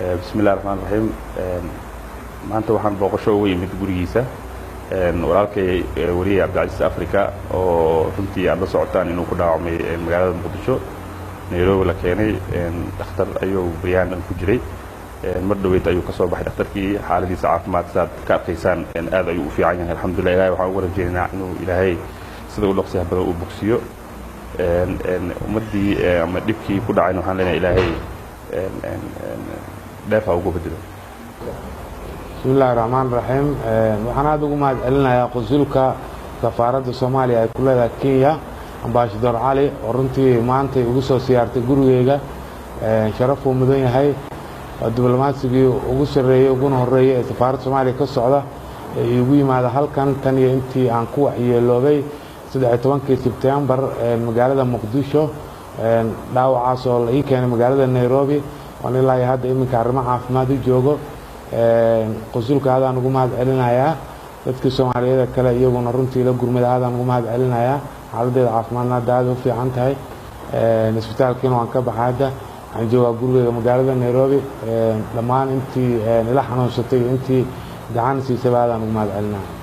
بسم الله الرحمن الرحيم. maanta waxaan booqasho ugu yimid gurigiisa walaalkay wariye Cabdicasiis Afrika oo runtii aad la socotaan inuu ku dhaawacmay magaalada Muqdisho Nairobi la keenay dhakhtar ayuu bayaan ku jiray mar dhaweyd ayuu ka soo baxay dhakhtarkii xaaladiisa caafimaad saad ka arkaysaan aad ayuu u fiican yahay alxamdulillah ilaahay waxaan ugu rajaynaynaa inuu ilaahay sida uu dhaqsiyaha badan u bogsiyo ummadii ama dhibkii ku dhacayna waxaan leenahay ilaahay daafa ugu bedelo. بسم الله الرحمن الرحيم. waxaan aad ugu mahad celinayaa qunsulka safaaradda Soomaaliya ee ku leedahay Kenya Ambassador Ali oo runtii maanta ugu soo siyaartay gurigeyga sharaf uu mudan yahay diblomaasiga ugu sareeyay ugu horeeyay ee safaaradda Soomaaliya ka socda ee ugu yimaada halkan tan iyo intii aan ku waxyeeloobay 13 September magaalada Muqdisho dhaawacaas oo la keenay magaalada Nairobi oo ilaa hadda iminka arrimo caafimaad u joogo qunsulka aadaan ugu mahad celinayaa dadka Soomaaliyeed kale iyaguna runtii la gurmada aadaan ugu mahad celinayaa xaaladda caafimaadna aad u fiican tahay isbitaalkiina waan ka baxaada aan joogaa guriga magaalada Nairobi dhammaan intii ila xanuunsatay intii gacan siisay aadaan ugu mahad celinayaa.